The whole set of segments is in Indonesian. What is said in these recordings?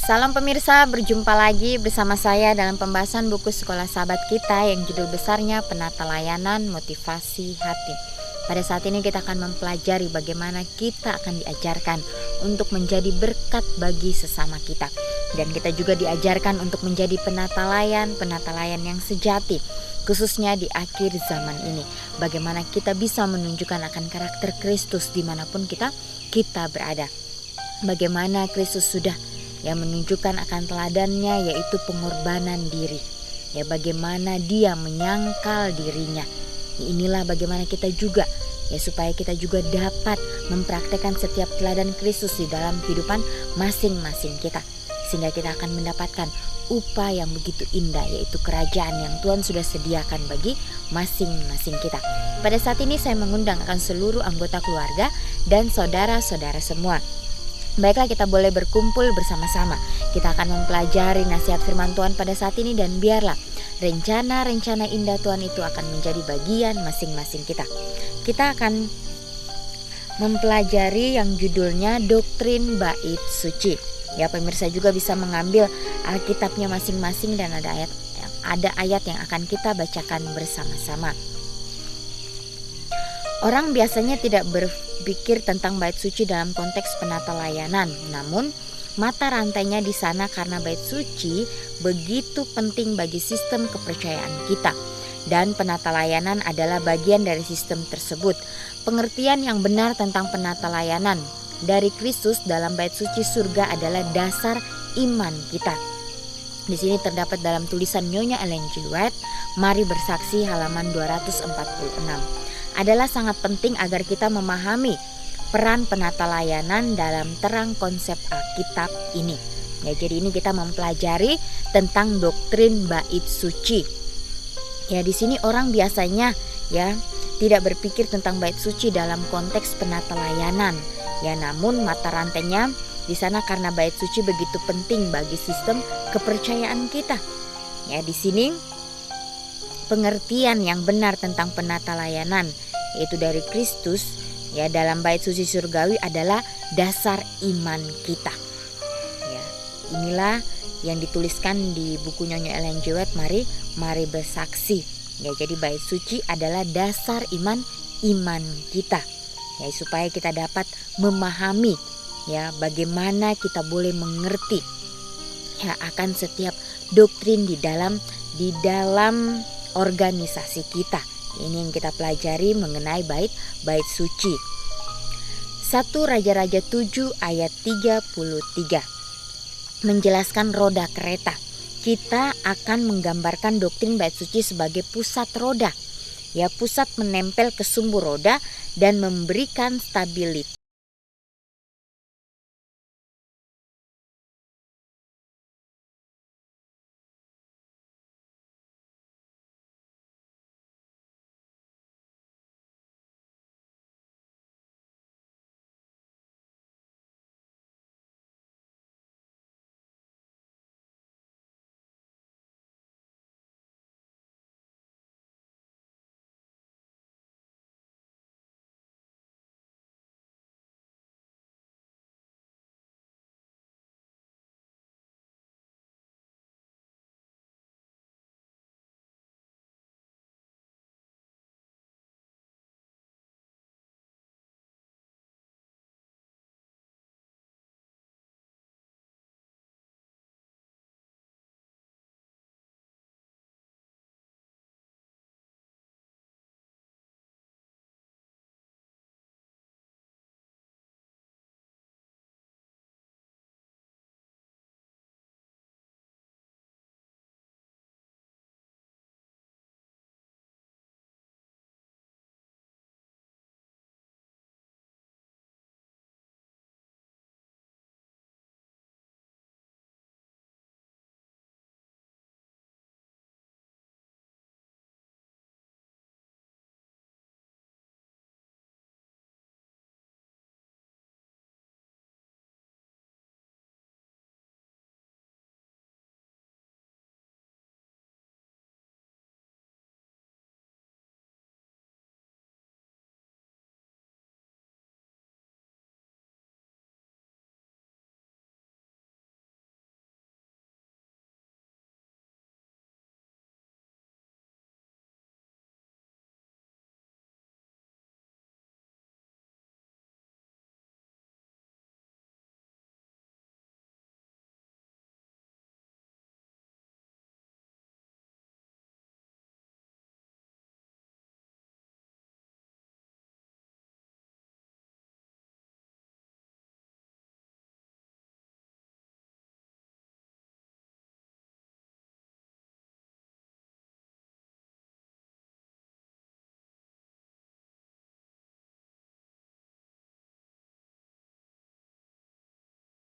Salam pemirsa, berjumpa lagi bersama saya dalam pembahasan buku sekolah sahabat kita yang judul besarnya Penata Layanan Motivasi Hati. Pada saat ini kita akan mempelajari bagaimana kita akan diajarkan untuk menjadi berkat bagi sesama kita. Dan kita juga diajarkan untuk menjadi penata layan yang sejati, khususnya di akhir zaman ini. Bagaimana kita bisa menunjukkan akan karakter Kristus dimanapun kita berada. Bagaimana Kristus sudah menunjukkan akan teladannya, yaitu pengorbanan diri. Bagaimana dia menyangkal dirinya. Inilah bagaimana kita juga supaya kita juga dapat mempraktekkan setiap teladan Kristus di dalam kehidupan masing-masing kita, sehingga kita akan mendapatkan upah yang begitu indah, yaitu kerajaan yang Tuhan sudah sediakan bagi masing-masing kita. Pada saat ini saya mengundang akan seluruh anggota keluarga dan saudara-saudara semua. Baiklah, kita boleh berkumpul bersama-sama. Kita akan mempelajari nasihat firman Tuhan pada saat ini, dan biarlah rencana-rencana indah Tuhan itu akan menjadi bagian masing-masing kita. Kita akan mempelajari yang judulnya Doktrin Bait Suci. Pemirsa juga bisa mengambil Alkitabnya masing-masing, dan ada ayat yang akan kita bacakan bersama-sama. Orang biasanya tidak berpikir tentang bait suci dalam konteks penata layanan, namun mata rantainya di sana karena bait suci begitu penting bagi sistem kepercayaan kita, dan penata layanan adalah bagian dari sistem tersebut. Pengertian yang benar tentang penata layanan dari Kristus dalam bait suci surga adalah dasar iman kita. Di sini terdapat dalam tulisan Nyonya Ellen G. White, Mari Bersaksi, halaman 246. Adalah sangat penting agar kita memahami peran penata layanan dalam terang konsep Alkitab ini. Jadi ini kita mempelajari tentang doktrin bait suci. Di sini orang biasanya tidak berpikir tentang bait suci dalam konteks penata layanan. Namun mata rantainya di sana karena bait suci begitu penting bagi sistem kepercayaan kita. Di sini pengertian yang benar tentang penata layanan, yaitu dari Kristus dalam bait suci surgawi, adalah dasar iman kita. Inilah yang dituliskan di buku Nyonya Ellen G. White, Mari Bersaksi. Jadi bait suci adalah dasar iman kita, supaya kita dapat memahami bagaimana kita boleh mengerti akan setiap doktrin di dalam organisasi kita. Ini yang kita pelajari mengenai bait suci. 1 Raja-Raja 7 ayat 33 menjelaskan roda kereta. Kita akan menggambarkan doktrin bait suci sebagai pusat roda. Pusat menempel ke sumbu roda dan memberikan stabilitas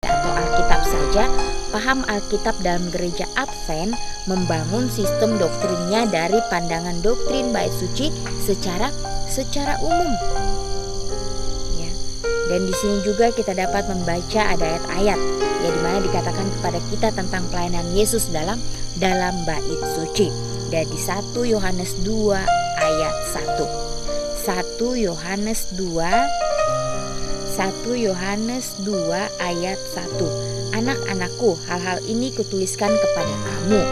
atau Alkitab saja, paham Alkitab dalam gereja Advent membangun sistem doktrinnya dari pandangan doktrin bait suci secara umum. Ya. Dan di sini juga kita dapat membaca ada ayat-ayat ya di mana dikatakan kepada kita tentang pelayanan Yesus dalam bait suci. Dan di 1 Yohanes 2 ayat 1. 1 Yohanes 2 ayat 1. Anak-anakku, hal-hal ini kutuliskan kepada kamu,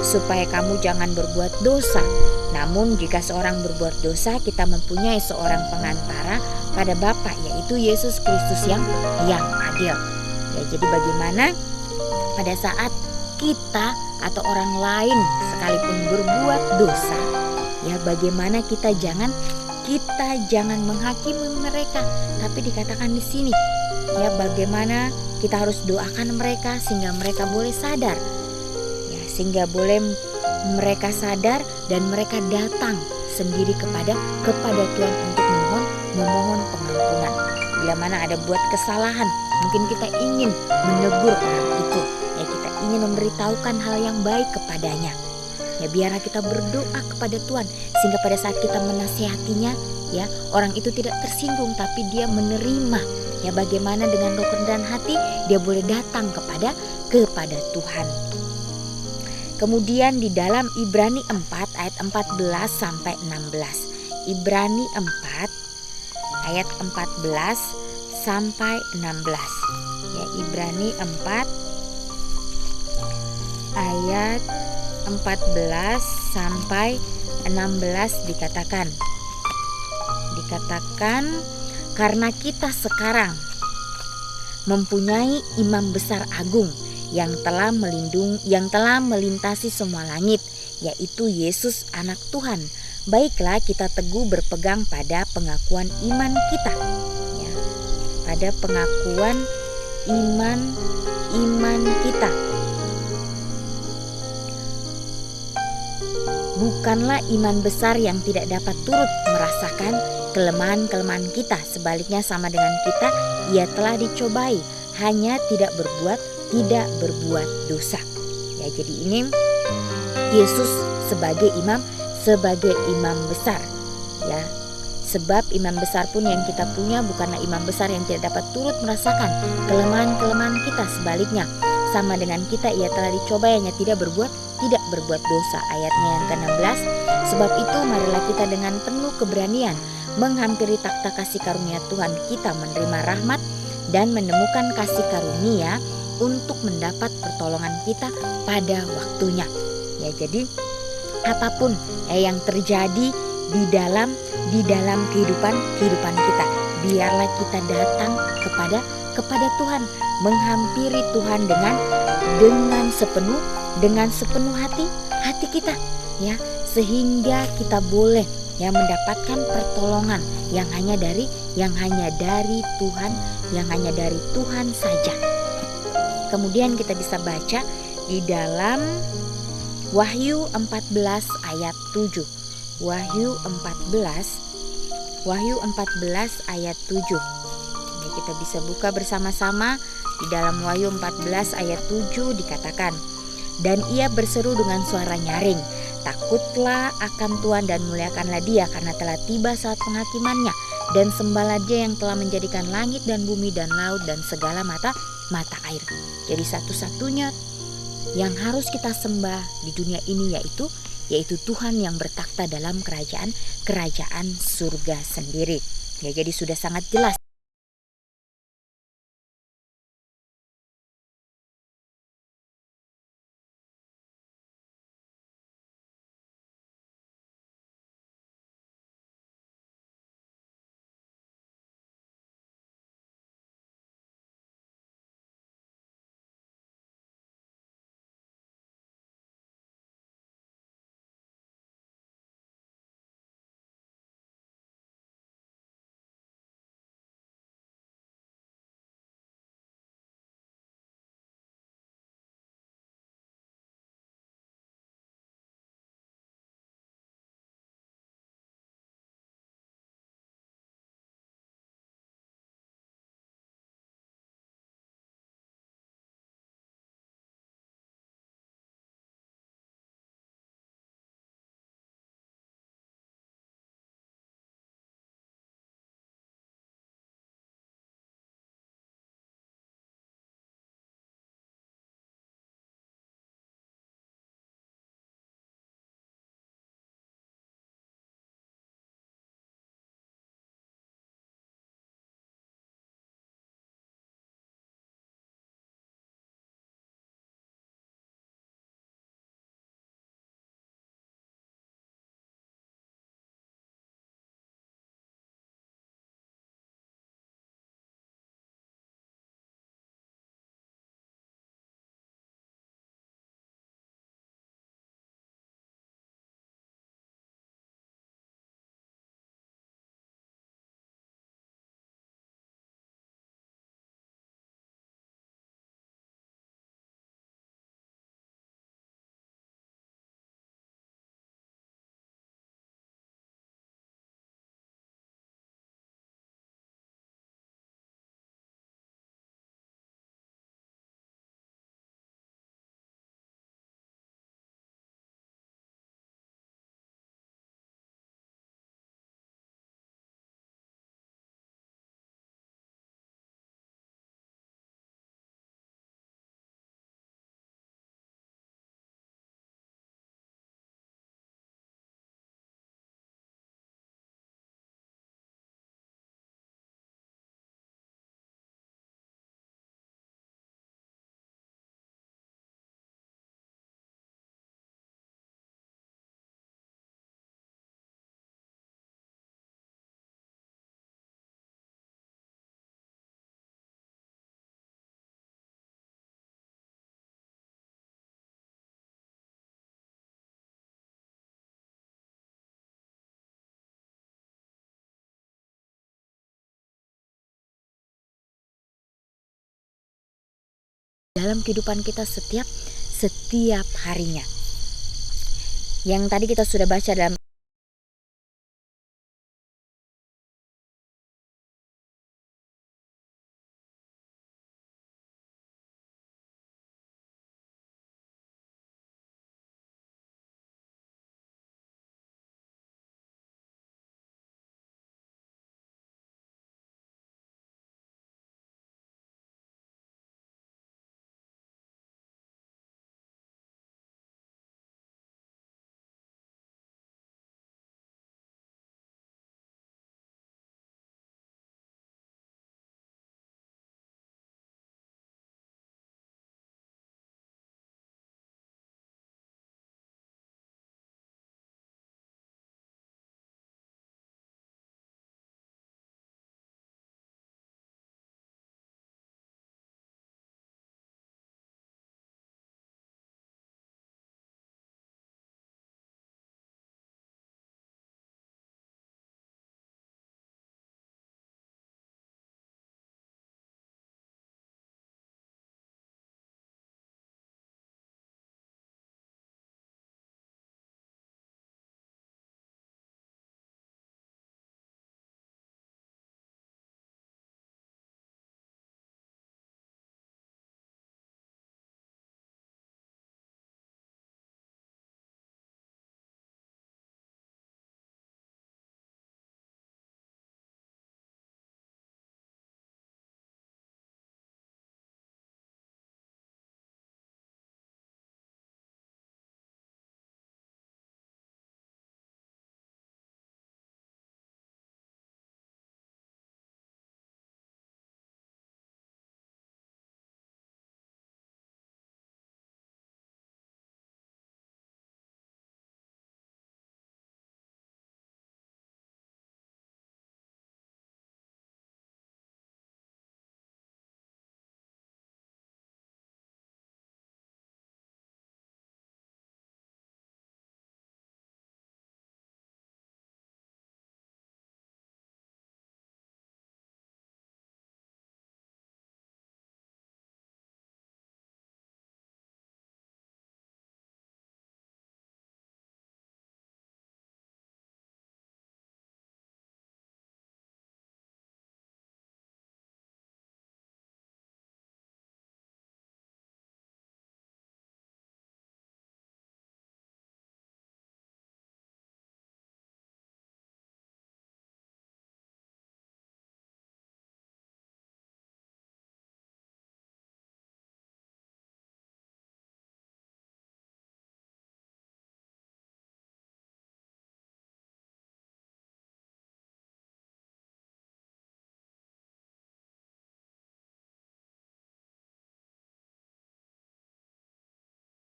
supaya kamu jangan berbuat dosa. Namun jika seorang berbuat dosa, kita mempunyai seorang pengantara pada Bapa, yaitu Yesus Kristus yang adil. Ya, jadi bagaimana pada saat kita atau orang lain sekalipun berbuat dosa, ya bagaimana kita jangan menghakimi mereka, tapi dikatakan di sini ya bagaimana kita harus doakan mereka sehingga mereka boleh sadar, ya sehingga boleh mereka sadar dan mereka datang sendiri kepada Tuhan untuk memohon pengampunan. Bila mana ada buat kesalahan, mungkin kita ingin menegur orang itu, ya kita ingin memberitahukan hal yang baik kepadanya. Ya biarlah kita berdoa kepada Tuhan sehingga pada saat kita menasihatinya, ya orang itu tidak tersinggung tapi dia menerima. Ya bagaimana dengan roh kerendahan hati dia boleh datang kepada Tuhan. Kemudian di dalam Ibrani 4 ayat 14 sampai 16. Ibrani 4 ayat 14 sampai 16. Ya Ibrani 4 ayat 14 sampai 16 dikatakan karena kita sekarang mempunyai imam besar agung yang telah melintasi semua langit, yaitu Yesus anak Tuhan. Baiklah kita teguh berpegang pada pengakuan iman kita, ya, pada pengakuan iman kita. Bukanlah iman besar yang tidak dapat turut merasakan kelemahan-kelemahan kita. Sebaliknya sama dengan kita, ia telah dicobai, hanya tidak berbuat dosa. Ya, jadi ini Yesus sebagai imam besar. Ya, sebab imam besar pun yang kita punya bukanlah imam besar yang tidak dapat turut merasakan kelemahan-kelemahan kita. Sebaliknya sama dengan kita, ia telah dicobai, hanya tidak berbuat dosa. Ayatnya yang ke-16, sebab itu marilah kita dengan penuh keberanian menghampiri takhta kasih karunia Tuhan kita, menerima rahmat dan menemukan kasih karunia untuk mendapat pertolongan kita pada waktunya. Ya, jadi apapun yang terjadi di dalam kehidupan kita, biarlah kita datang kepada Tuhan, menghampiri Tuhan dengan sepenuh hati kita, ya, sehingga kita boleh ya mendapatkan pertolongan yang hanya dari Tuhan, yang hanya dari Tuhan saja. Kemudian kita bisa baca di dalam Wahyu 14 ayat 7. Wahyu 14 ayat 7. Ini kita bisa buka bersama-sama. Di dalam Wahyu 14 ayat 7 dikatakan, dan ia berseru dengan suara nyaring, takutlah akan Tuhan dan muliakanlah Dia, karena telah tiba saat penghakimannya, dan sembahlah Dia yang telah menjadikan langit dan bumi dan laut dan segala mata air. Jadi satu-satunya yang harus kita sembah di dunia ini yaitu Tuhan yang bertakhta dalam kerajaan surga sendiri. Ya, jadi sudah sangat jelas dalam kehidupan kita setiap harinya. Yang tadi kita sudah baca dalam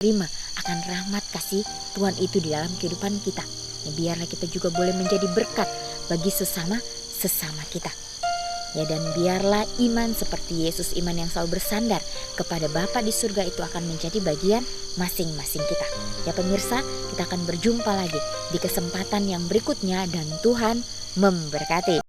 terima akan rahmat kasih Tuhan itu di dalam kehidupan kita. Ya, biarlah kita juga boleh menjadi berkat bagi sesama kita. Ya, dan biarlah iman seperti Yesus, iman yang selalu bersandar kepada Bapa di surga itu akan menjadi bagian masing-masing kita. Ya pemirsa, kita akan berjumpa lagi di kesempatan yang berikutnya dan Tuhan memberkati.